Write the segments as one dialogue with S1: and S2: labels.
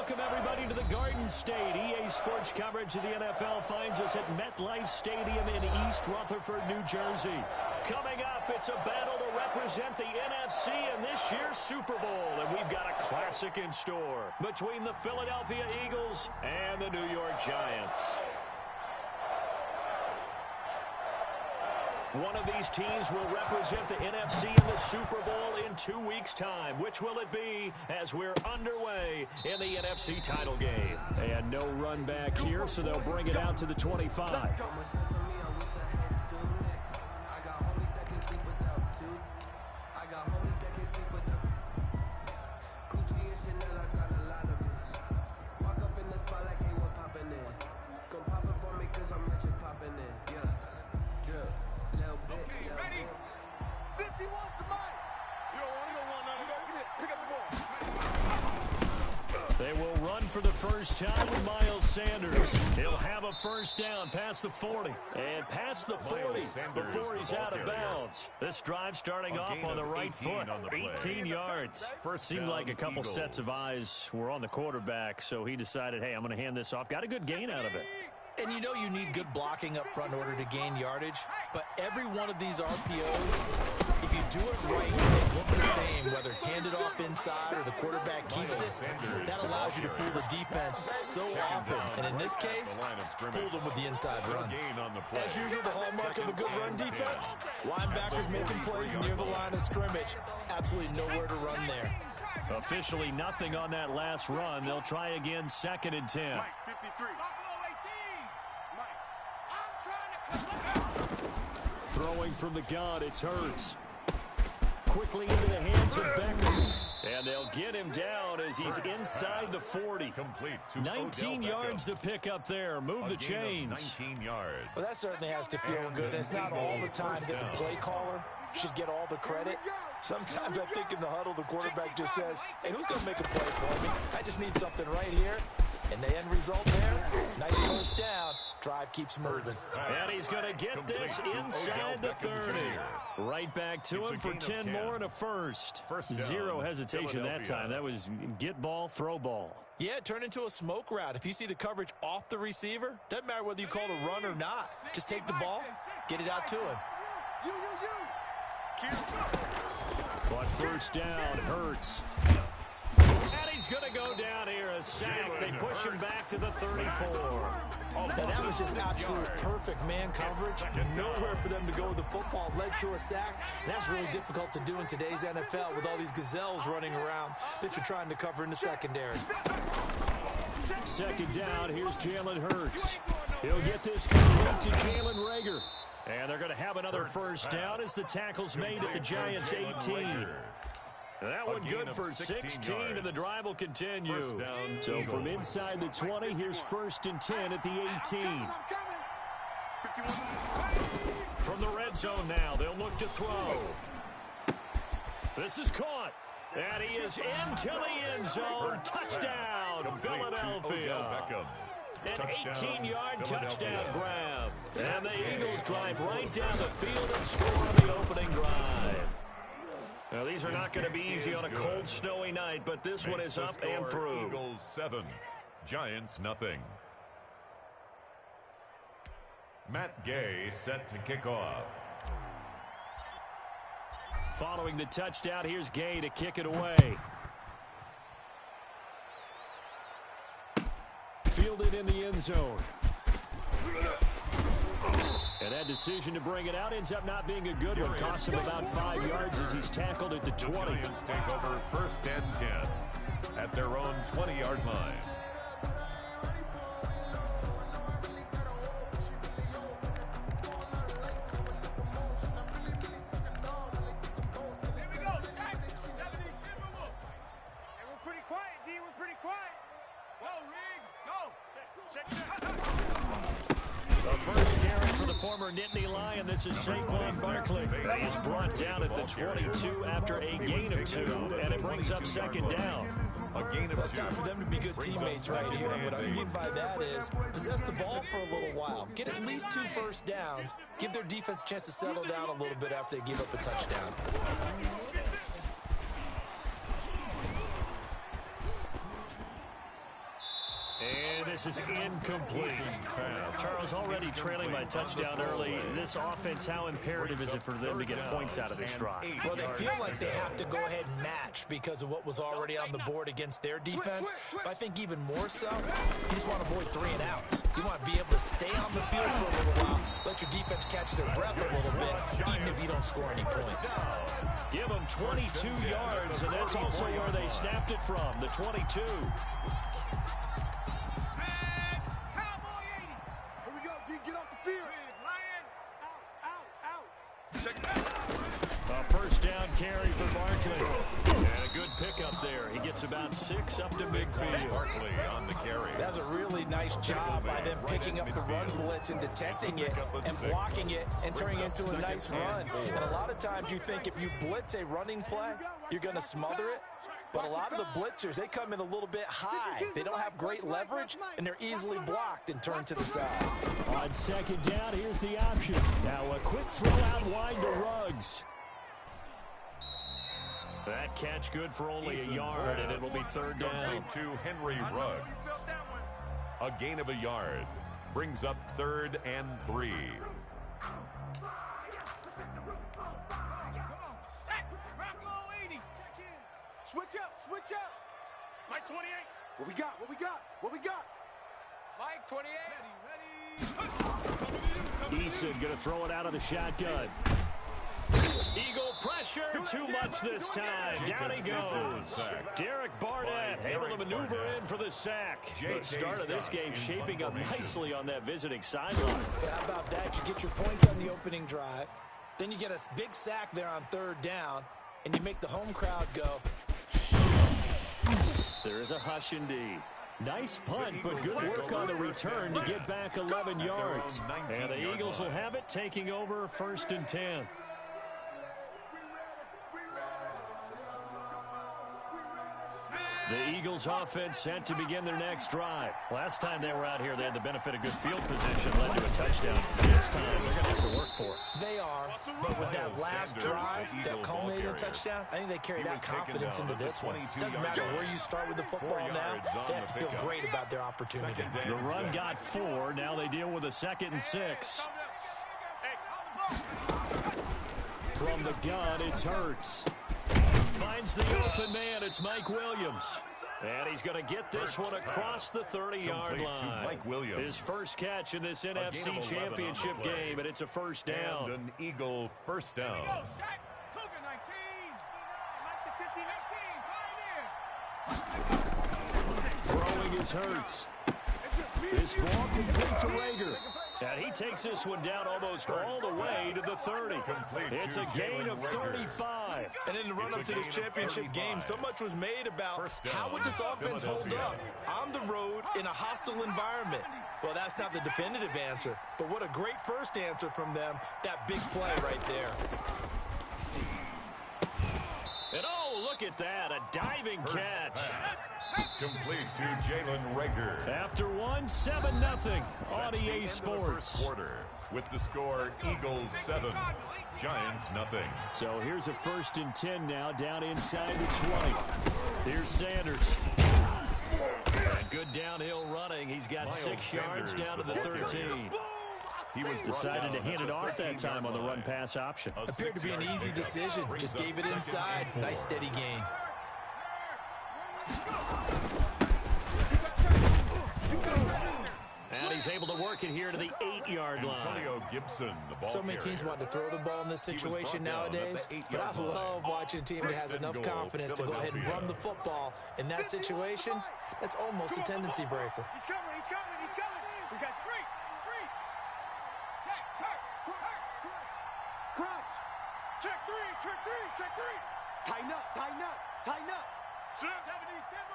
S1: Welcome, everybody, to the Garden State. EA Sports coverage of the NFL finds us at MetLife Stadium in East Rutherford, New Jersey. Coming up, it's a battle to represent the NFC in this year's Super Bowl, and we've got a classic in store between the Philadelphia Eagles and the New York Giants. One of these teams will represent the NFC in the Super Bowl in 2 weeks' time. Which will it be as we're underway in the NFC title game? And no run back here, so they'll bring it out to the 25. They will run for the first time with Miles Sanders. He'll have a first down past the 40. And past the 40 before he's out of bounds. This drive starting off on the right foot. 18 yards. Seemed like a couple sets of eyes were on the quarterback, so he decided, hey, I'm going to hand this off. Got a good gain out of it.
S2: And you know you need good blocking up front in order to gain yardage. But every one of these RPOs, if you do it right, they look the same, whether it's handed off inside or the quarterback keeps it. That allows you to fool the defense so often. And in this case, fooled them with the inside run.
S3: As usual, the hallmark of a good run defense. Linebackers making plays near the line of scrimmage. Absolutely nowhere to run there.
S1: Officially nothing on that last run. They'll try again, 2nd and 10. Throwing from the gun, it's Hurts. Quickly into the hands of Beckham. And they'll get him down as he's inside the 40. 19 yards to pick up there. Move the chains.
S3: 19 yards.
S4: Well, that certainly has to feel good. It's not all the time that the play caller should get all the credit. Sometimes I think in the huddle, the quarterback just says, hey, who's going to make a play for me? I just need something right here. And the end result there, nice first down. Drive keeps moving.
S1: And he's going to get this inside the 30. Right back to him for 10 more and a first. Zero hesitation that time. That was get ball, throw ball.
S2: Yeah, it turned into a smoke route. If you see the coverage off the receiver, doesn't matter whether you call it a run or not. Just take the ball, get it out to him.
S1: But first down, Hurts. And he's going to go down here, a sack. They push him back to the 34.
S2: Now, that was just absolute perfect man coverage. Nowhere for them to go with the football. Led to a sack. And that's really difficult to do in today's NFL with all these gazelles running around that you're trying to cover in the secondary.
S1: 2nd down, here's Jalen Hurts. He'll get this complete to Jalen Reagor. And they're going to have another first down as the tackle's made at the Giants' 18. That one good for 16, and the drive will continue. So from inside the 20, here's 1st and 10 at the 18. From the red zone now, they'll look to throw. This is caught. And he is into the end zone. Touchdown, Philadelphia. An 18-yard touchdown grab. And the Eagles drive right down the field and score on the opening drive. Now, these are not going to be easy on a cold, snowy night, but this one is up and through.
S3: Eagles 7, Giants nothing. Matt Gay set to kick off.
S1: Following the touchdown, here's Gay to kick it away. Fielded in the end zone. And that decision to bring it out ends up not being a good one. Cost him about 5 yards as he's tackled at the 20.
S3: The Giants take over 1st and 10 at their own 20-yard line.
S1: Nittany Lion, this is Saquon Barkley. He's brought down at the 22 after a gain of 2, and it brings up 2nd down.
S3: A gain of 2.
S2: It's time for them to be good teammates right here. And what I mean by that is possess the ball for a little while. Get at least 2 first downs. Give their defense a chance to settle down a little bit after they give up a touchdown.
S1: this is incomplete. Charles, already trailing by touchdown early. This offense, how imperative is it for them to get points out of this drive?
S2: Well, they feel like they have to go ahead and match because of what was already on the board against their defense. But I think even more so, you just want to avoid 3 and outs. You want to be able to stay on the field for a little while, let your defense catch their breath a little bit, even if you don't score any points.
S1: Give them 22 yards, and that's also where they snapped it from, the 22. A first down carry for Barkley. And a good pickup there. He gets about 6 up to midfield.
S5: Barkley on the carry.
S4: That's a really nice job by them picking up the run blitz and detecting it and blocking it and turning it into a nice run. And a lot of times you think if you blitz a running play, you're going to smother it. But a lot of the blitzers, they come in a little bit high. They don't have great leverage, and they're easily blocked and turned to the side.
S1: On second down, here's the option. Now a quick throw out wide to Ruggs. That catch good for only a yard, and it'll be third down.
S5: To Henry Ruggs. A gain of a yard. Brings up 3rd and 3.
S6: Switch up, switch up. Mike 28. What we got? What we got? What we got? Mike 28. Ready.
S1: Eason going to throw it out of the shotgun. Eagle pressure, too much this time. Down he goes. Derek Barnett able to maneuver in for the sack. The start of this game shaping up nicely on that visiting sideline.
S2: How about that? You get your points on the opening drive. Then you get a big sack there on 3rd down, and you make the home crowd go.
S1: There is a hush indeed. Nice punt, but good work on the return to get back 11 yards. And the Eagles will have it, taking over 1st and 10. The Eagles offense set to begin their next drive. Last time they were out here, they had the benefit of good field position, led to a touchdown. This time, they're going to have to work for it.
S2: They are, but with that last drive that culminated in a touchdown, I think they carry that confidence into this one. Doesn't matter where you start with the football now, they have to feel great about their opportunity.
S1: The run got 4. Now they deal with a 2nd and 6. From the gun, it's Hurts. Finds the open man. It's Mike Williams. And he's going to get this one across the 30-yard line.
S5: Mike Williams.
S1: His first catch in this NFC Championship game, and it's a first down.
S5: And an Eagle first down.
S6: Cougar 19.
S1: Throwing is Hurts. This ball complete to Rager. And he takes this one down almost all the way to the 30. It's a gain of 35.
S4: And in the run-up to this championship game, so much was made about how would this offense hold up on the road in a hostile environment. Well, that's not the definitive answer, but what a great first answer from them, that big play right there.
S1: And oh, look at that, a diving catch.
S5: Complete to Jalen Rager.
S1: After 7-0 on EA Sports.
S5: Quarter with the score Eagles 7, Giants nothing.
S1: So here's a 1st and 10 now, down inside the 20. Here's Sanders. And good downhill running. He's got 6 yards down to the 13. He was decided to hand it off that time on the run-pass option.
S2: Appeared to be an easy decision. Just gave it inside. Nice steady gain.
S1: And he's able to work it here to the 8-yard line.
S5: Gibson, the ball
S2: So many teams want to throw the ball in this situation nowadays, but I love watching a team that has enough confidence to go ahead and run the football. In that situation, that's almost a tendency breaker.
S6: He's coming, he's coming, he's coming. We got free. Check, crouch. Check 3, check 3, check 3. Tighten up, tighten up, tighten up. 70, 10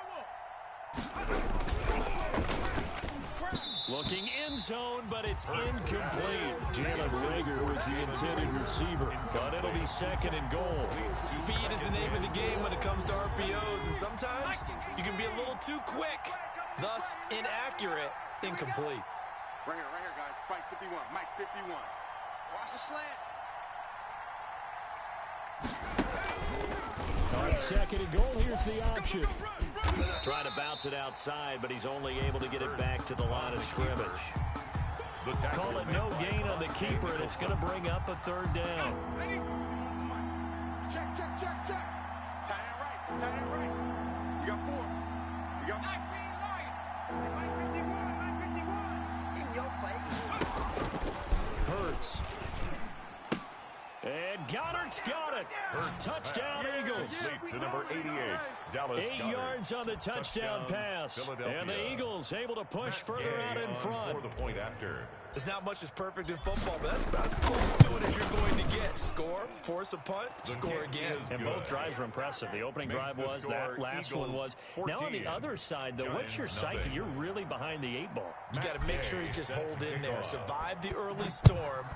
S1: Looking end zone, but it's incomplete. Jalen Rager was the intended receiver, but it'll be 2nd and goal.
S4: Speed is the name of the game when it comes to RPOs, and sometimes you can be a little too quick, thus inaccurate, incomplete.
S6: Right here, guys. Mike 51, Mike 51. Watch the slant.
S1: On 2nd and goal, here's the option. Trying to bounce it outside, but he's only able to get it back to the line of scrimmage. Call it no gain on the keeper, and it's going to bring up a third down.
S6: Check. Tight end right. Tight end right. You got 4. You got 19 right. 951. In your face.
S1: Hurts. And Goddard's got it. Touchdown, Eagles.
S5: To number 88, Dallas
S1: 8 yards on the touchdown pass. And the Eagles able to push further out in front.
S5: For the point after.
S3: There's not much that's perfect in football, but that's about as close to it as you're going to get. Score, force a punt, score again.
S1: And both drives were impressive. The opening drive was, that last one was. Now on the other side, though, what's your psyche? You're really behind the 8 ball.
S3: You got to make sure you just hold in there. Survive the early storm,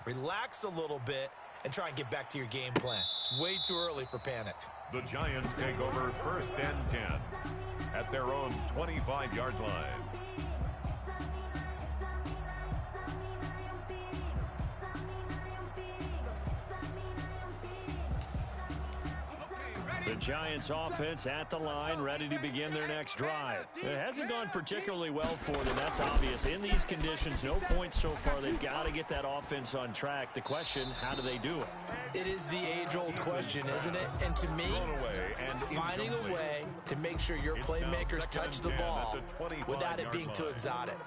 S3: relax a little bit, and try and get back to your game plan. It's way too early for panic.
S5: The Giants take over 1st and 10 at their own 25-yard line.
S1: The Giants offense at the line, ready to begin their next drive. It hasn't gone particularly well for them, that's obvious. In these conditions, no points so far. They've got to get that offense on track. The question, how do they do it?
S3: It is the age-old question, isn't it? And to me, finding a way to make sure your playmakers touch the ball without it being too exotic.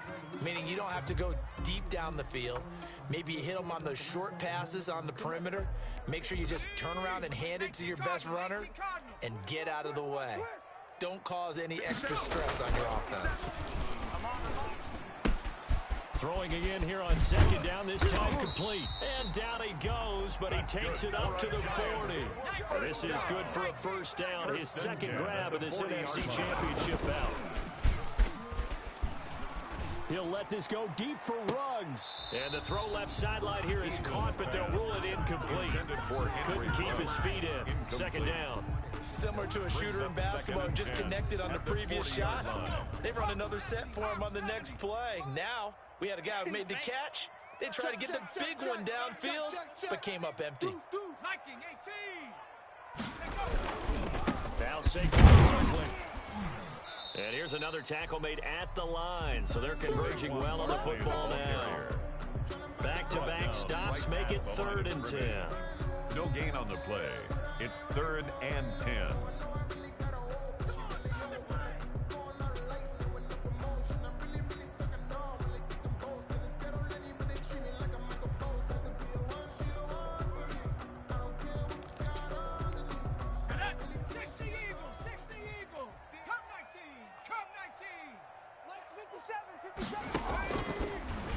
S3: Meaning you don't have to go deep down the field. Maybe you hit them on those short passes on the perimeter. Make sure you just turn around and hand it to your best runner and get out of the way. Don't cause any extra stress on your offense.
S1: Throwing again here on 2nd down, this time complete. And down he goes, but he takes it up to the 40. This is good for a 1st down, his 2nd grab of this NFC Championship bout. He'll let this go deep for Ruggs. And the throw left sideline here is caught, but they'll rule it incomplete. Couldn't keep his feet in. 2nd down.
S3: Similar to a shooter in basketball who just connected on the previous shot. They run another set for him on the next play. Now, we had a guy who made the catch. They tried to get the big one downfield, but came up empty.
S1: Now Saquon. And here's another tackle made at the line, so they're converging well on the football now. Back-to-back stops make it 3rd and 10.
S5: No gain on the play. It's 3rd and 10.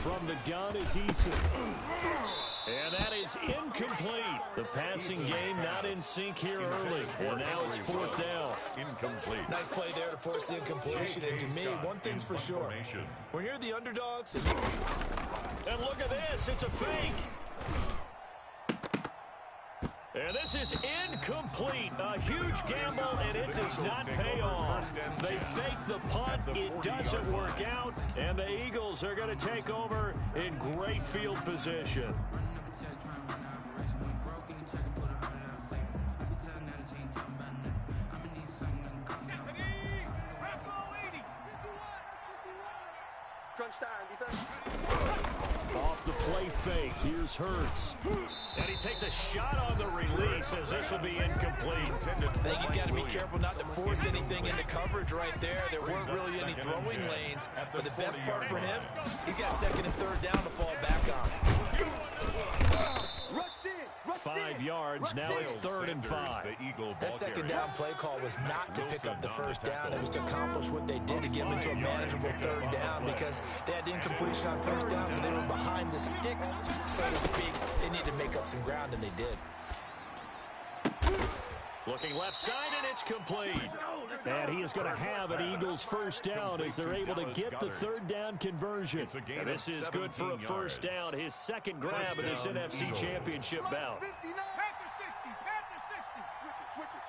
S1: From the gun is Eason. And that is incomplete. The passing game not in sync here early. And now it's 4th down.
S5: Incomplete.
S3: Nice play there to force the incompletion. And to me, one thing's for sure. When you're the underdogs...
S1: And look at this. It's a fake. And this is incomplete. A huge gamble, and it does not pay off. They fake the punt. It doesn't work out. And the Eagles are going to take over in great field position.
S6: Crunch time, defense.
S1: Off the play fake, here's Hurts. And he takes a shot on the release as this will be incomplete.
S3: I think he's got to be careful not to force anything into coverage right there. There weren't really any throwing lanes. But the best part for him, he's got 2nd and 3rd down to fall back on.
S1: 5 yards, now it's 3rd and 5.
S3: That 2nd down play call was not to pick up the 1st down. It was to accomplish what they did to get them into a manageable 3rd down because they had the incompletion on 1st down, so they were behind the sticks, so to speak. They needed to make up some ground, and they did.
S1: Looking left side, and it's complete. And he is going to have an Eagles 1st down as they're able to get the 3rd down conversion. And this is good for a 1st down, his 2nd grab of this NFC Championship bout.
S6: Panther 60, Panther 60.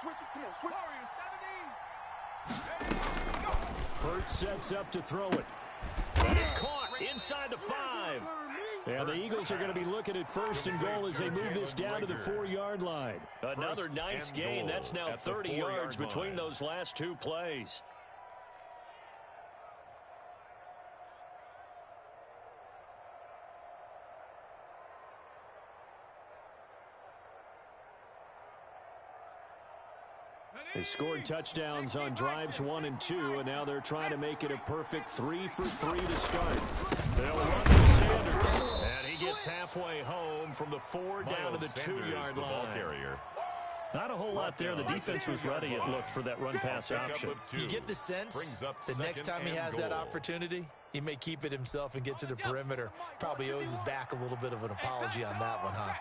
S6: Switch it, come on, switch. Warriors 70.
S1: Hurts sets up to throw it. That is caught inside the 5. And the Eagles are going to be looking at first and goal as they move this down to the 4-yard line. Another nice gain. That's now 30 yards between those last two plays. They scored touchdowns on drives 1 and 2, and now they're trying to make it a perfect 3 for 3 to start. They'll run to Sanders, and he gets halfway home from the 4 down to the 2-yard line. Not a whole lot there. The defense was ready, it looked, for that run-pass option.
S2: You get the sense that next time he has that opportunity, he may keep it himself and get to the perimeter. Probably owes his back a little bit of an apology on that one, huh?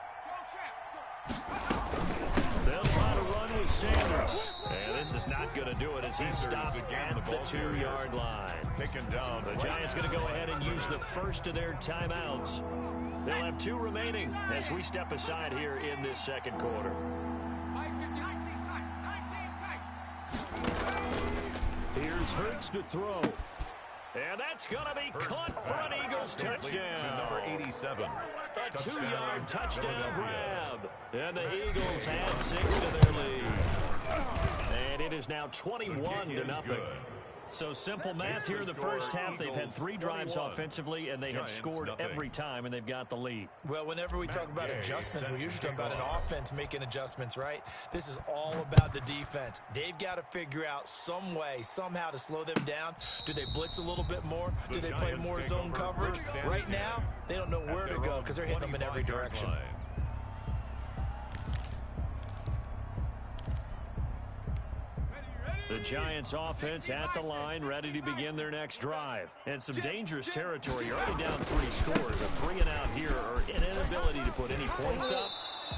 S1: They'll try to run with Sanders. And this is not going to do it as he's stopped at the 2-yard line. The Giants going to go ahead and use the first of their timeouts. They'll have 2 remaining as we step aside here in this second quarter. Here's Hurts to throw. And that's going to be caught for an Eagles touchdown.
S5: Number 87.
S1: A 2-yard touchdown grab. And the Eagles had 6 to their lead. And it is now 21-0. So simple math here in the first half. They've had 3 drives offensively, and they have scored every time, and they've got the lead.
S2: Well, whenever we talk about adjustments, we usually talk about an offense making adjustments, right? This is all about the defense. They've got to figure out some way, somehow to slow them down. Do they blitz a little bit more? Do they play more zone coverage? Right now, they don't know where to go because they're hitting them in every direction.
S1: The Giants offense at the line, ready to begin their next drive. And some dangerous territory. You're already down 3 scores. A 3 and out here, or an inability to put any points up.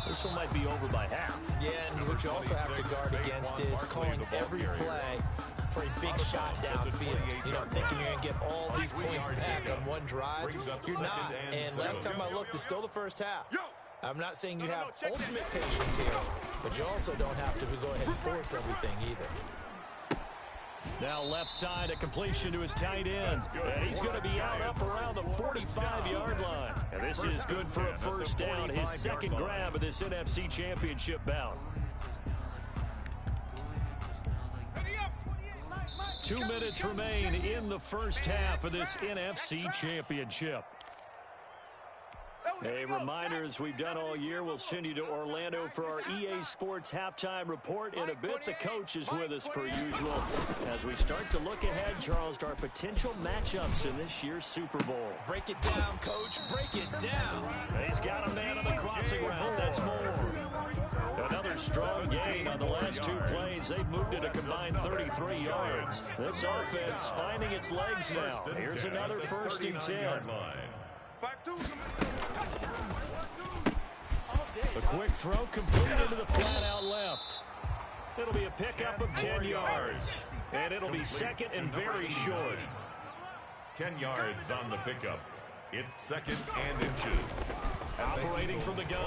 S1: This one might be over by half.
S2: Yeah, and what you also have to guard against is calling every play for a big shot downfield. You know, thinking you're going to get all these points back on one drive. You're not. And last time I looked, it's still the first half. I'm not saying you have ultimate patience here, but you also don't have to go ahead and force everything either.
S1: Now left side, a completion to his tight end. And he's going to be out up around the 45-yard line. And this is good for a first down, his second grab of this NFC Championship bout. 2 minutes remain in the first half of this NFC Championship. A reminder, as we've done all year, we'll send you to Orlando for our EA Sports halftime report. In a bit, the coach is with us per usual. As we start to look ahead, Charles, to our potential matchups in this year's Super Bowl.
S2: Break it down, Coach. Break it down.
S1: He's got a man on the crossing route. That's more. Another strong gain on the last 2 plays. They've moved it a combined 33 yards. This offense finding its legs now. Here's another 1st and 10. A quick throw completed into the flat out left. It'll be a pickup of 10 yards. And it'll be second and very short.
S5: 10 yards on the pickup. It's 2nd and inches.
S1: Operating from the gun,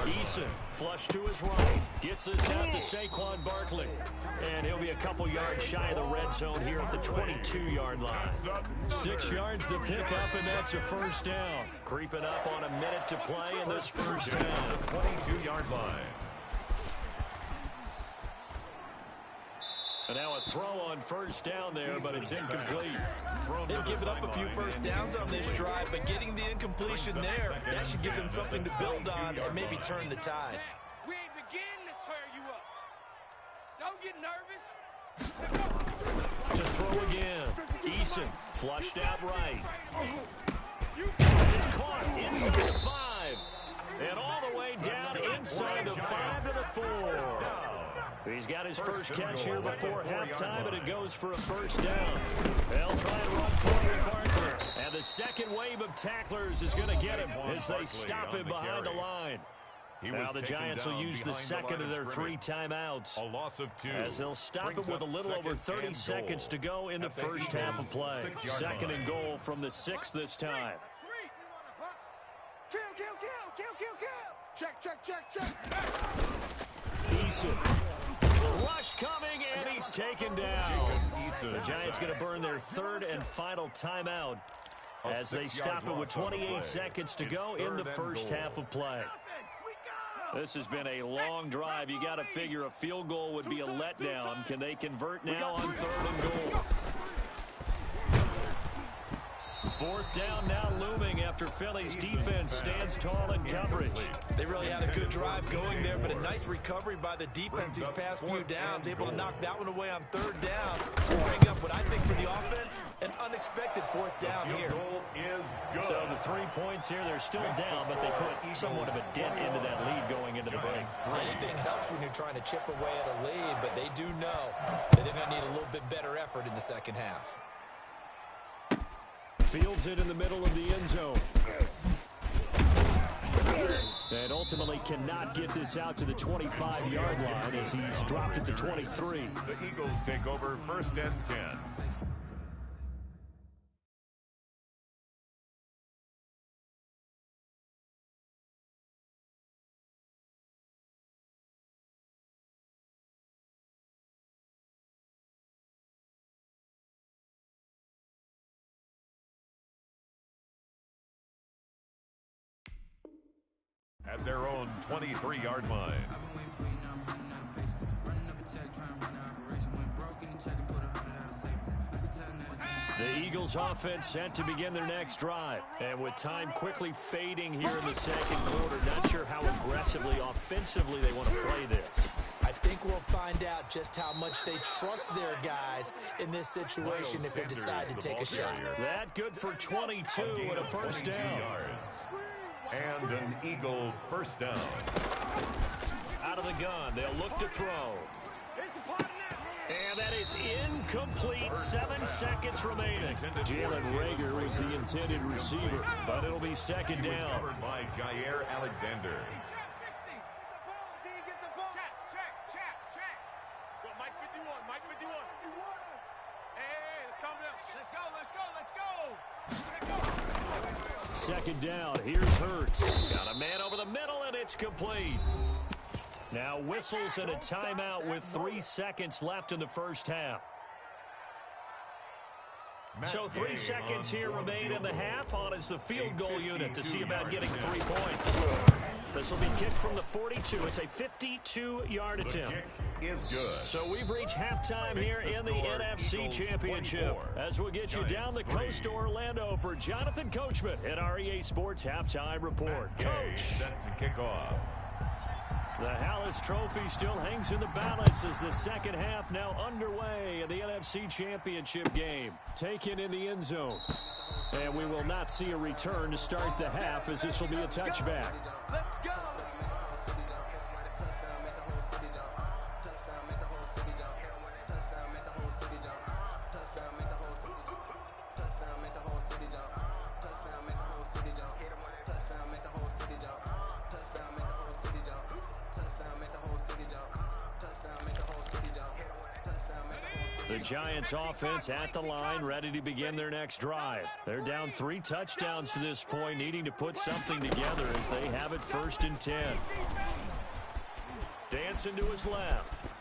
S1: Eason, flush to his right, gets this out to Saquon Barkley. And he'll be a couple yards shy of the red zone here at the 22-yard line. 6 yards the pickup, and that's a first down. Creeping up on a minute to play in this first down.
S5: 22-yard line.
S1: And now a throw on first down there, but it's incomplete.
S2: They've given up a few first downs on this drive, but getting the incompletion there, that should give them something to build on and maybe turn the tide.
S6: We ain't beginning to tear you up. Don't get nervous.
S1: To throw again. Eason flushed out right. And it's caught inside the 5. And all the way down inside the 5 to the 4. He's got his first catch here before halftime, and it goes for a first down. They'll try and run forward Barkley. And the second wave of tacklers is going to get him as they stop him behind the line. Now the Giants will use the second of their 3 timeouts.
S5: A loss of 2.
S1: As they'll stop it with a little over 30 seconds to go in the first half of play. 2nd and goal from the 6 this time.
S6: Kill. Check.
S1: Eason. Rush coming, and he's taken down. The Giants going to burn their 3rd and final timeout as they stop it with 28 seconds to go in the first half of play. This has been a long drive. You got to figure a field goal would be a letdown. Can they convert now on 3rd and goal? 4th down now looming after Philly's defense stands tall in coverage.
S2: They really had a good drive going there, but a nice recovery by the defense these past few downs, able to knock that one away on 3rd down, bring up what I think for the offense, an unexpected 4th down here.
S1: So the 3 points here, they're still down, but they put somewhat of a dent into that lead going into the break.
S2: Anything helps when you're trying to chip away at a lead, but they do know that they're going to need a little bit better effort in the second half.
S1: Fields it in the middle of the end zone. And ultimately cannot get this out to the 25-yard line as he's dropped it to 23.
S5: The Eagles take over 1st and 10. At their own 23-yard line.
S1: The Eagles offense set to begin their next drive. And with time quickly fading here in the second quarter, not sure how aggressively, offensively they want to play this.
S2: I think we'll find out just how much they trust their guys in this situation if they decide to take a shot.
S1: That good for 22 and a first down.
S5: And an Eagle first down.
S1: Out of the gun, they'll look to throw. And that is incomplete. 7 seconds remaining. Jalen Reagor was the intended receiver, but it'll be second down.
S5: Covered by Jair Alexander.
S6: Mike 51, Mike 51. Hey, let's calm down. Let's go.
S1: Second down, here's Hurts. Got a man over the middle, and it's complete. Now whistles and a timeout with 3 seconds left in the first half. So 3 seconds here remain in the half on as the field goal unit to see about getting 3 points. This will be kicked from the 42. It's a 52-yard attempt.
S5: Is good.
S1: So we've reached halftime here in the NFC Championship. As we'll get you down the coast to Orlando for Jonathan Coachman at our EA Sports Halftime Report. Coach.
S5: Set to kick off.
S1: The Hallis Trophy still hangs in the balance as the second half now underway in the NFC Championship game. Taken in the end zone. And we will not see a return to start the half as this will be a touchback.
S6: Let's go.
S1: The Giants offense at the line, ready to begin their next drive. They're down 3 touchdowns to this point, needing to put something together as they have it 1st and 10. Dancing to his left.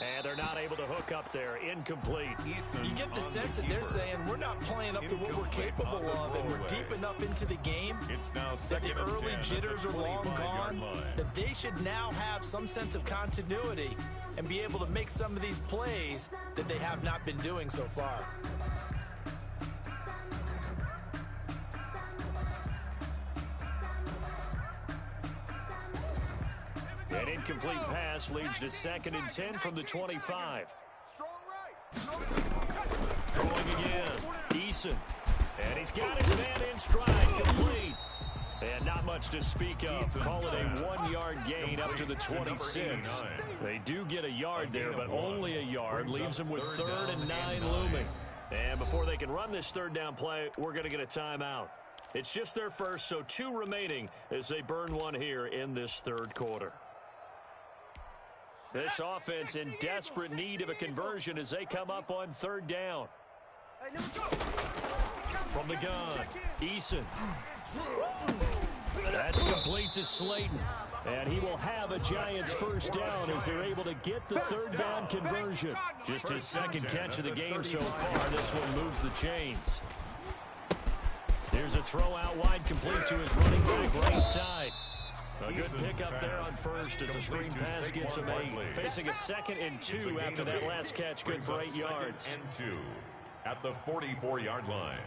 S1: And they're not able to hook up there. Incomplete.
S2: You get the sense that they're saying we're not playing up to what we're capable of, and we're deep enough into the game that the early jitters are long gone, that they should now have some sense of continuity and be able to make some of these plays that they have not been doing so far.
S1: An incomplete pass leads to 2nd and 10 from the 25. Throwing again. Eason. And he's got his man in stride. Complete. And not much to speak of. Call it a 1-yard gain up to the 26. They do get a yard there, but only a yard. Leaves them with 3rd and 9 looming. And before they can run this 3rd down play, we're going to get a timeout. It's just their first, so 2 remaining as they burn one here in this 3rd quarter. This offense in desperate need of a conversion as they come up on 3rd down. From the gun, Eason. That's complete to Slayton. And he will have a Giants first down as they're able to get the 3rd down conversion. Just his 2nd catch of the game so far. This one moves the chains. Here's a throw out wide, complete to his running back right side. A good pickup there on first as a screen pass gets him 8. Facing a 2nd and 2 after that last catch, good for 8 yards.
S5: And 2 at the 44-yard line.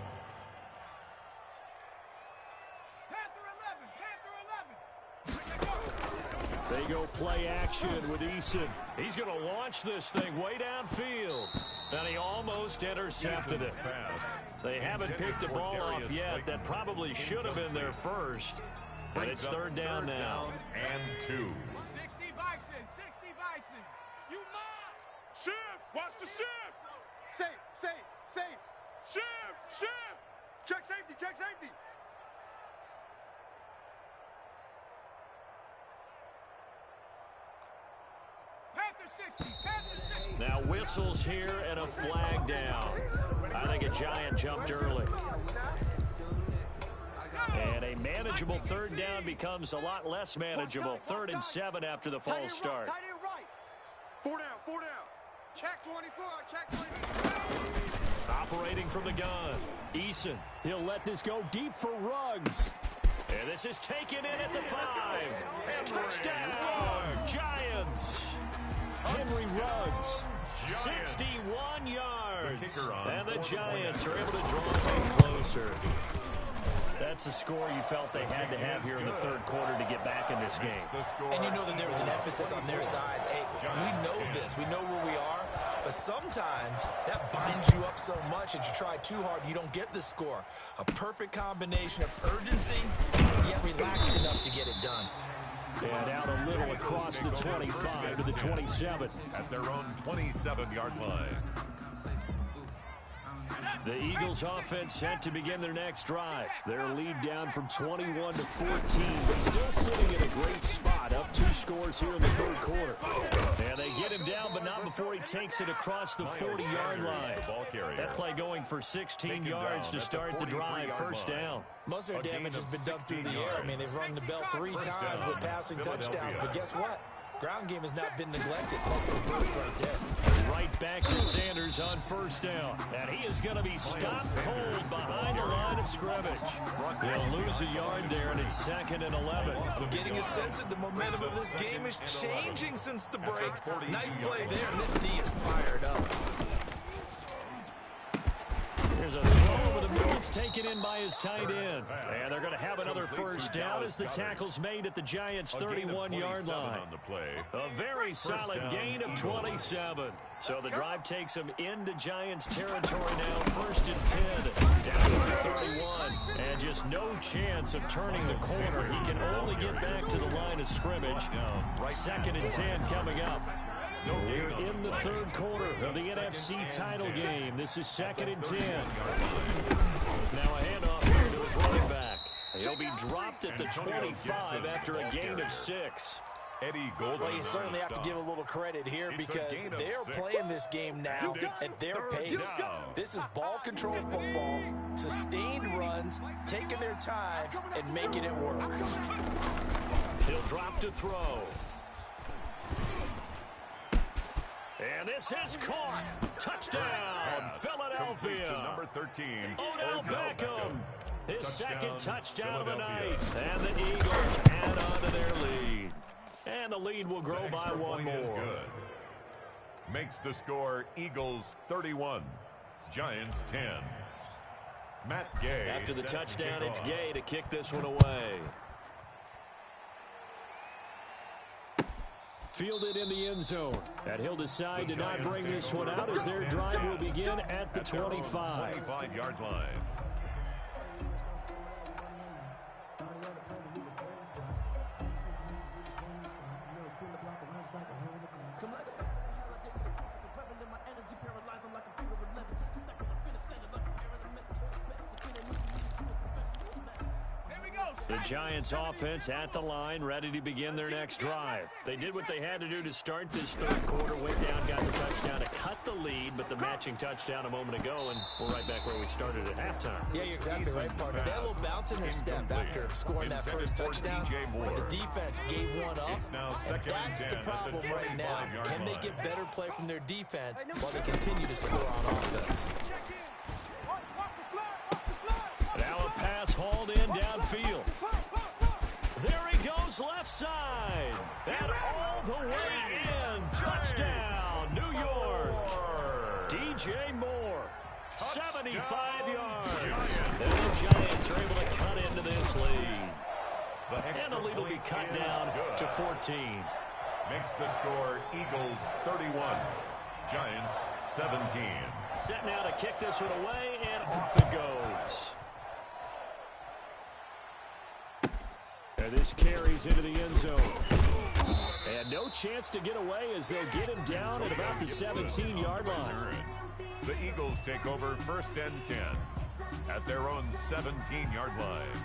S1: They go play action with Eason. He's going to launch this thing way downfield. And he almost intercepted it. They haven't picked a ball off yet. That probably should have been their first. But it's 3rd down now.
S5: And 2.
S6: 60 Bison, 60 Bison. You mind? Shift, watch the shift. Safe. Shift. Check safety.
S1: Now whistles here and a flag down. I think a Giant jumped early. And a manageable 3rd down becomes a lot less manageable. 3rd and 7 after the false start.
S6: Tight end right. 4 down. Check 24, check 24.
S1: Operating from the gun. Eason, he'll let this go deep for Ruggs. And this is taken in at the 5. Touchdown, Giants. Henry Ruggs, 61 yards. And the Giants are able to draw it closer. That's a score you felt they had to have here in the 3rd quarter to get back in this game.
S2: And you know that there was an emphasis on their side. Hey, we know this. We know where we are. But sometimes that binds you up so much that you try too hard, you don't get the score. A perfect combination of urgency, yet relaxed enough to get it done.
S1: And out a little across the 25 to the 27.
S5: At their own 27-yard line.
S1: The Eagles offense set to begin their next drive. Their lead down from 21 to 14, but still sitting in a great spot. Up 2 scores here in the 3rd quarter. And they get him down, but not before he takes it across the 40-yard line. That play going for 16 yards to start the drive. 1st down.
S2: Most of their damage has been done through the air. I mean, they've rung the bell 3 times with passing touchdowns, but guess what? Ground game has not been neglected. That's a burst right there.
S1: Right back to Sanders on 1st down. And he is going to be stopped cold behind the line of scrimmage. They'll lose a yard there, and it's 2nd and 11.
S2: Getting a sense that the momentum of this game is changing since the break. Nice play there, and this D is fired up.
S1: Here's a throw over the middle. It's taken in by his tight end. And they're going to have another 1st down as the tackle's made at the Giants' 31-yard line. A very solid gain of 27. So the drive takes them into Giants territory now. 1st and 10. Down to the 31. And just no chance of turning the corner. He can only get back to the line of scrimmage. 2nd and 10 coming up. We're in the 3rd quarter of the NFC title game. This is 2nd and 10. Now a handoff here to his running back. He'll be dropped at the 25 after a gain of 6.
S4: Well, you certainly have to give a little credit here because they're playing this game now at their pace. This is ball control football, sustained runs, taking their time, and making it work.
S1: He'll drop to throw. And this is caught. Touchdown, Philadelphia.
S5: Number 13.
S1: Odell Beckham. His 2nd touchdown of the night. And the Eagles add on to their lead. And the lead will grow by 1 more.
S5: Makes the score Eagles 31, Giants 10. Matt Gay.
S1: After the touchdown, it's Gay to kick this one away. Fielded in the end zone. And he'll decide to not bring this one out as their drive will begin at the 25.
S5: 25-yard line.
S1: The Giants offense at the line, ready to begin their next drive. They did what they had to do to start this 3rd quarter, went down, got the touchdown to cut the lead, but the matching touchdown a moment ago, and we're right back where we started at halftime.
S2: Yeah, you're exactly right, partner. They had a little bounce in their step after scoring that first touchdown, but the defense gave one up, and that's the problem right now. Can they get better play from their defense while they continue to score on offense?
S1: Now a pass Eagles left side. And all the way in. Touchdown, New York. DJ Moore, 75 yards. And the Giants are able to cut into this lead. And the lead will be cut down to 14.
S5: Makes the score Eagles 31, Giants 17.
S1: Set now to kick this one away, and off it goes. And this carries into the end zone. And no chance to get away as they'll get him down at about the 17-yard line.
S5: The Eagles take over 1st and 10 at their own 17-yard line.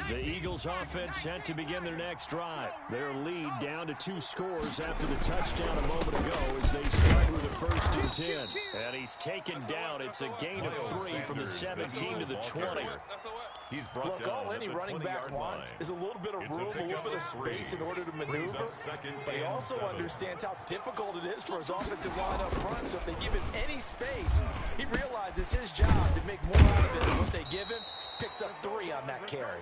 S1: The Eagles offense set to begin their next drive. Their lead down to 2 scores after the touchdown a moment ago as they start with a 1st and 10. And he's taken down. It's a gain of 3 from the 17 to the 20.
S4: Look, all any running back wants is a little bit of room, a little bit of space in order to maneuver. But he also understands how difficult it is for his offensive line up front. So if they give him any space, he realizes his job to make more out of it than what they give him. Picks up 3 on that carry.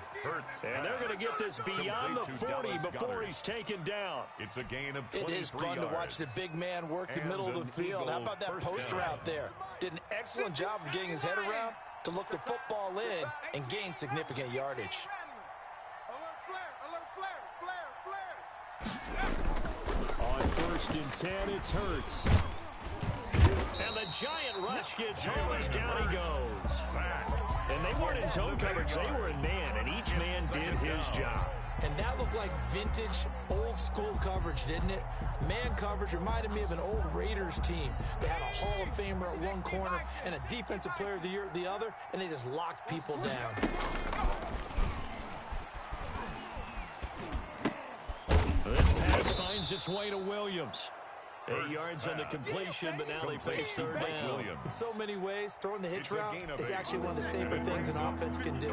S1: And they're going to get this beyond the 40 before he's taken down.
S5: It's a gain of 23
S4: It is fun to watch the big man work the middle of the field. How about that post route there? Did an excellent job of getting his head around to look the football in and gain significant yardage.
S1: On 1st and 10, it's Hurts. And the giant rush gets home as down he goes. And they weren't in zone coverage, they were in man, and each man did his job.
S2: And that looked like vintage, old-school coverage, didn't it? Man coverage reminded me of an old Raiders team. They had a Hall of Famer at one corner and a Defensive Player of the Year at the other, and they just locked people down.
S1: This pass finds its way to Williams. 8 yards on the completion, but now they face 3rd down.
S2: In so many ways, throwing the hitch route is actually one of the safer things an offense can do.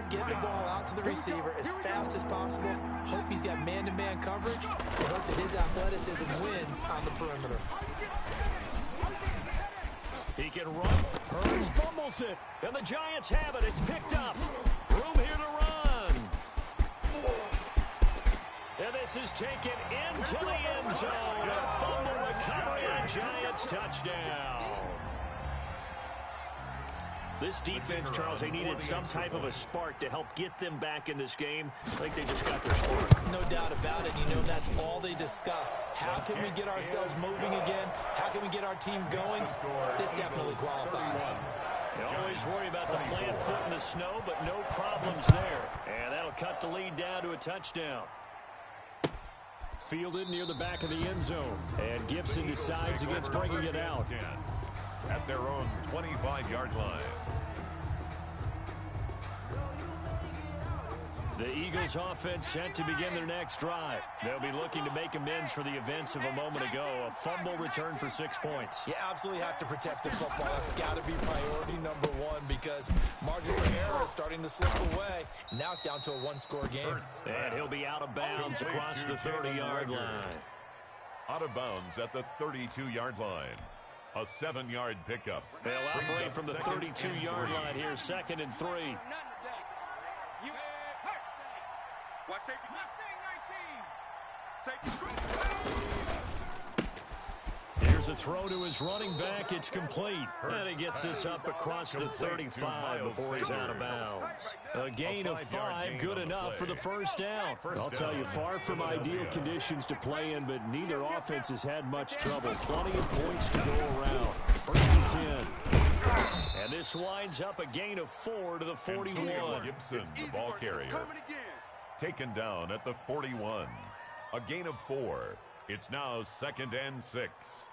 S2: Get the ball out to the receiver as fast as possible, hope he's got man-to-man coverage, and hope that his athleticism wins on the perimeter.
S1: He can run. Hurts fumbles it, and the Giants have it. It's picked up. Room here to run. And this is taken into the end zone. A fumble recovery and Giants touchdown. This defense, Charles, they needed some type of a spark to help get them back in this game. I think they just got their spark.
S2: No doubt about it. You know, that's all they discussed. How can we get ourselves moving again? How can we get our team going? This definitely qualifies.
S1: You always worry about the plant foot in the snow, but no problems there. And that'll cut the lead down to a touchdown. Fielded near the back of the end zone. And Gibson decides against bringing it out.
S5: At their own 25-yard line.
S1: The Eagles offense set to begin their next drive. They'll be looking to make amends for the events of a moment ago. A fumble return for 6 points.
S2: You absolutely have to protect the football. That's got to be priority number 1 because margin for error is starting to slip away. Now it's down to a 1-score game.
S1: And he'll be out of bounds across the 30-yard line.
S5: Out of bounds at the 32-yard line. A 7-yard pickup.
S1: They'll operate from the 32-yard line here, 2nd and 3.
S6: Watch safety.
S1: Here's a throw to his running back. It's complete. And he gets this up across the 35 before he's out of bounds. A gain of 5, good enough for the 1st down. I'll tell you, far from ideal conditions to play in, but neither offense has had much trouble. Plenty of points to go around. 1st and 10. And this winds up a gain of 4 to the 41.
S5: Gibson, the ball carrier. Taken down at the 41. A gain of 4. It's now 2nd and 6.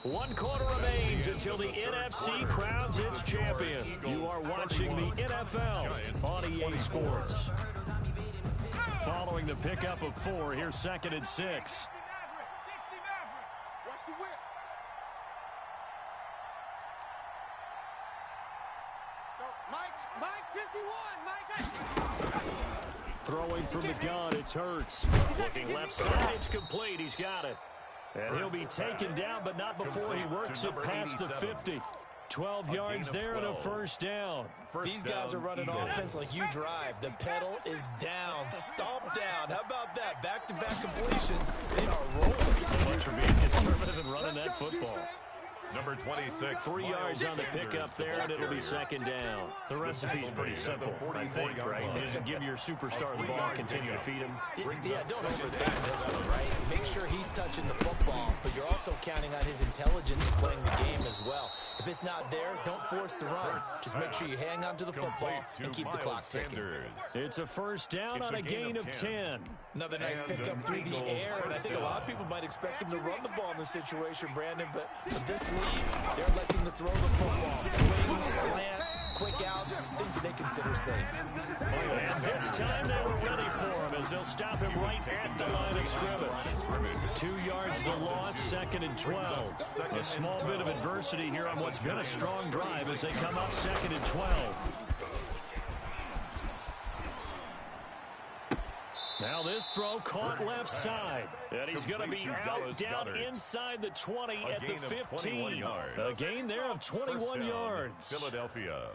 S1: 1 quarter remains until the NFC crowns its champion. You are watching the NFL on EA Sports. Following the pickup of 4, here's 2nd and 6.
S6: Mike 51, Mike.
S1: Throwing from the gun, it's Hurts. Looking left side, it's complete. He's got it. And he'll be taken down, but not before he works it past the 50. 12 yards there and a first down.
S2: These guys are running offense like you drive. The pedal is down. Stomp down. How about that? Back-to-back completions. They are rolling.
S1: So much for being conservative and running that football.
S5: Number 26.
S1: 3 yards on the pickup there, and it'll be second down. The recipe's pretty simple, I think, right? Just give your superstar the ball, continue to feed him.
S2: Yeah, don't overthink this one, right? Make sure he's touching the football, but you're also counting on his intelligence in playing the game as well. If it's not there, don't force the run. Just make sure you hang on to the football and keep the clock ticking.
S1: It's a first down on a gain of 10.
S2: Another nice pickup through the air, and I think a lot of people might expect him to run the ball in this situation, Brandon, but with this lead, they're electing to throw the football. Swings, slants, quick outs, things that they consider safe.
S1: And this time they were ready for him as they'll stop him right at the line of scrimmage. 2 yards the loss, second and 12. A small bit of adversity here on what's been a strong drive as they come up second and 12. Now this throw caught left side. And he's going to be out down inside the 20 at the 15. A gain there of 21 yards.
S5: Philadelphia.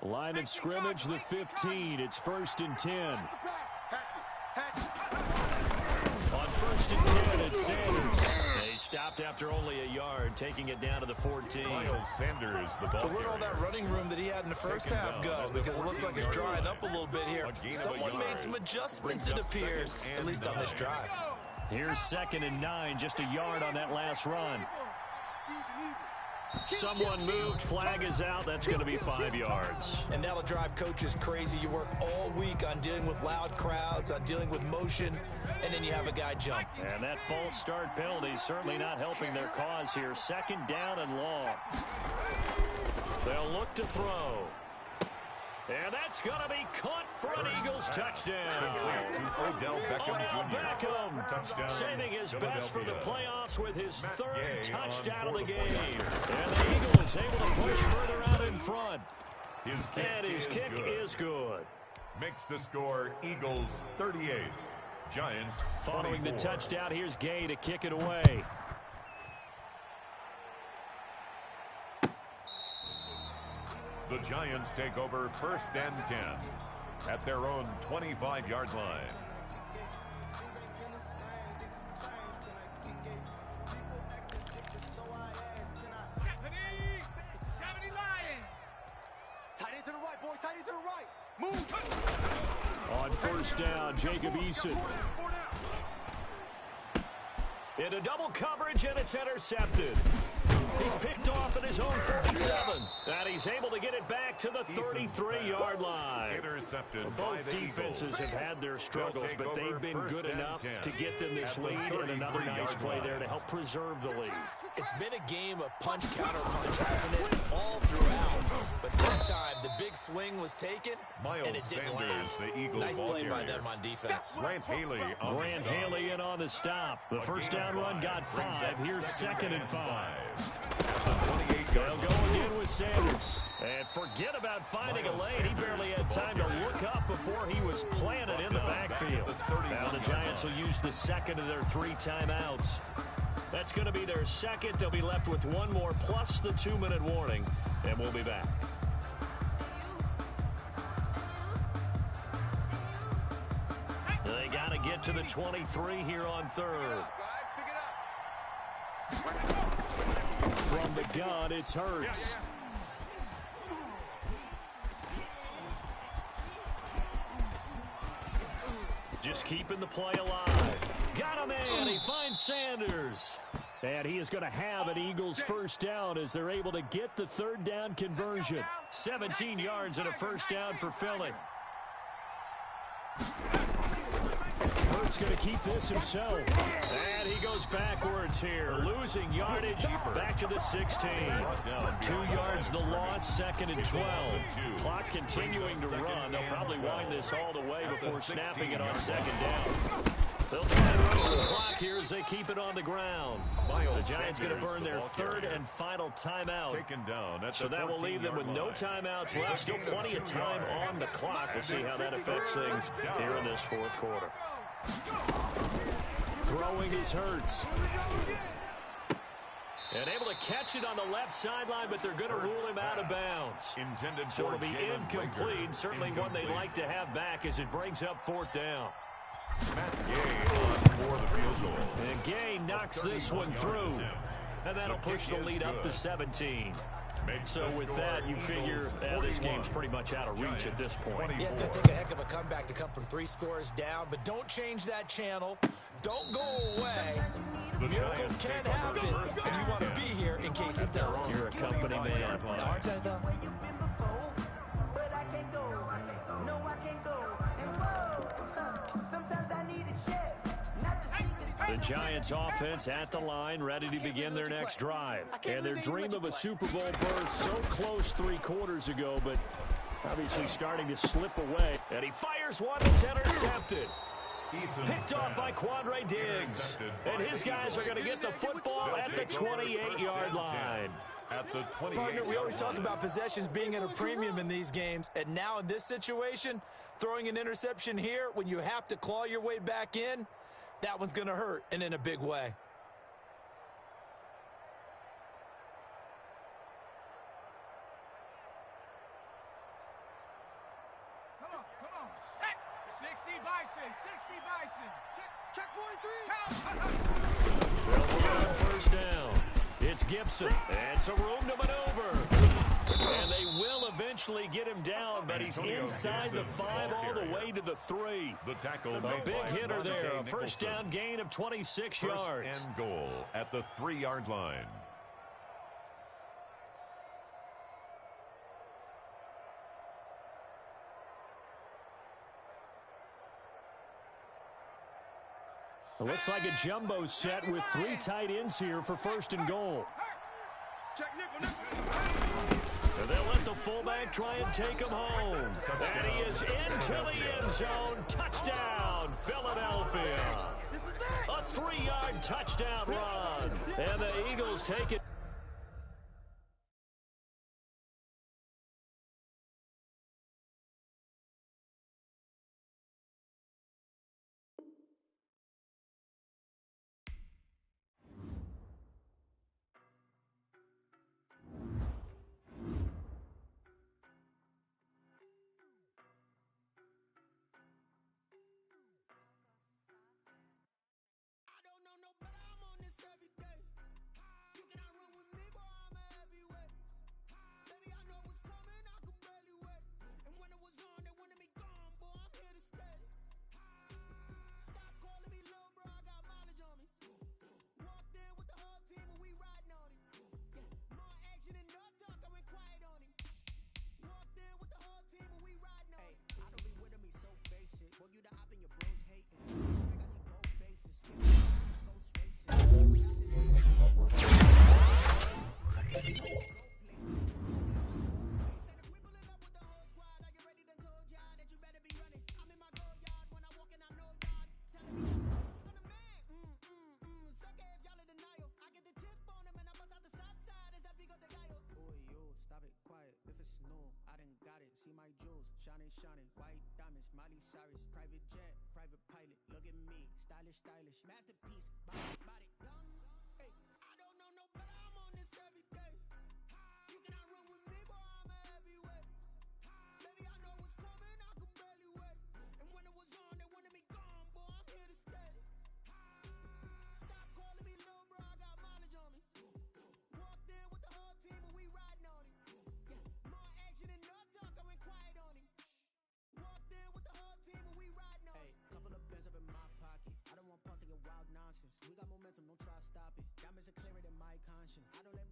S1: Line of scrimmage, the 15. It's first and 10. On first and 10, it's Sanders. He stopped after only a yard, taking it down to the 14.
S5: Miles Sanders, the ball.
S2: So where'd all that running room that he had in the first half go? Because it looks like it's drying up a little bit here. Someone made some adjustments, it appears, at least on this drive.
S1: Here's second and 9, just a yard on that last run. Someone moved, flag is out, that's going to be 5 yards.
S2: And that'll drive coaches crazy. You work all week on dealing with loud crowds, on dealing with motion, and then you have a guy jump.
S1: And that false start penalty is certainly not helping their cause here. Second down and long. They'll look to throw. And that's going to be caught for an Eagles touchdown.
S5: Odell Beckham,
S1: touchdown. Saving his best for the playoffs with his third touchdown of the game. And the Eagles able to push further out in front. His kick is good.
S5: Makes the score Eagles 38. Giants 24.
S1: Following the touchdown, here's Gay to kick it away.
S5: The Giants take over first and 10 at their own 25-yard line.
S6: Tight end to the right, boy. Tight end to the right. Move.
S1: On first down, Jacob Eason. Into double coverage, and it's intercepted. He's picked off at his own 47. And he's able to get it back to the 33-yard line.
S5: Intercepted.
S1: Both defenses have had their struggles, but they've been good enough to get them this lead, and another nice play there to help preserve the lead.
S2: It's been a game of punch, counter punch, hasn't it? All throughout. But this time, the big swing was taken, and it didn't land. Nice play by them on defense.
S5: Grant
S1: Haley in on the stop. The first down run got 5. Here's second and 5. They'll go again with Sanders. And forget about finding a lane. He barely had time to look up before he was planted in the backfield. Now the Giants will use the second of their 3 timeouts. That's going to be their second. They'll be left with one more plus the 2-minute warning. And we'll be back. They got to get to the 23 here on third. From the gun, it's Hurts. Just keeping the play alive. Got him in. He finds Sanders. And he is going to have an Eagles first down as they're able to get the third down conversion. 17 yards and a first down for Philly. Hurts going to keep this himself. And he goes backwards here. Losing yardage back to the 16. 2 yards the loss, second and 12. Clock continuing to run. They'll probably wind this all the way before snapping it on second down. They'll try to run some clock here as they keep it on the ground. The Giants going to burn their third and final timeout. So that will leave them with no timeouts left. Still plenty of time on the clock. We'll see how that affects things here in this fourth quarter. Throwing is Hurts. And able to catch it on the left sideline, but they're going to rule him out of bounds.
S5: Intended
S1: So it'll
S5: for
S1: be incomplete. Certainly one they'd like to have back as it brings up fourth down.
S5: Matt Gay on for the field goal.
S1: And Gay knocks this one through. And that'll push the lead up to 17. So with that, you figure this game's pretty much out of reach at this point.
S2: Yeah, it's going to take a heck of a comeback to come from 3 scores down, but don't change that channel. Don't go away. Miracles can happen, and you want to be here in case it does.
S1: You're a company man.
S2: Aren't I, though?
S1: The Giants offense at the line, ready to begin their next drive. And their dream of a Super Bowl berth so close 3 quarters ago, but obviously starting to slip away. And he fires one that's intercepted. Picked off by Quandre Diggs. And his guys are going to get the football at the 28-yard line.
S2: Partner, we always talk about possessions being at a premium in these games, and now in this situation, throwing an interception here when you have to claw your way back in, that one's going to hurt, and in a big way.
S6: Come on. Set. 60 Bison. Check 43.
S1: They'll move on first down. It's Gibson, and some room to maneuver. And they will eventually get him down, but he's inside the 5 all the way to the 3.
S5: The tackle
S1: A big hitter there, a first down gain of 26 yards.
S5: First and goal at the 3-yard line.
S1: It looks like a jumbo set with 3 tight ends here for first and goal.
S6: Check nickel.
S1: And they'll let the fullback try and take him home. And he is into the end zone. Touchdown, Philadelphia. A 3-yard touchdown run. And the Eagles take it.
S7: Shining, white diamonds, Miley Cyrus, private jet, private pilot, look at me, stylish, masterpiece, body, young, hey, I don't know no better, I'm on this every day, you cannot run with me, boy, I'm a heavyweight, baby, I know what's coming, I could barely wait, and when it was on, they wanted me gone, boy, I'm here to stay, stop calling me little bro, I got mileage on me, walked in with the whole team, and we riding on it, yeah, more action and no talk, I went quiet on him. Walked in with the whole team and we riding on. Hey, couple of bands up in my pocket. I don't want pulse to get wild nonsense. We got momentum, don't try to stop it. Diamonds are clearer than my conscience. I don't let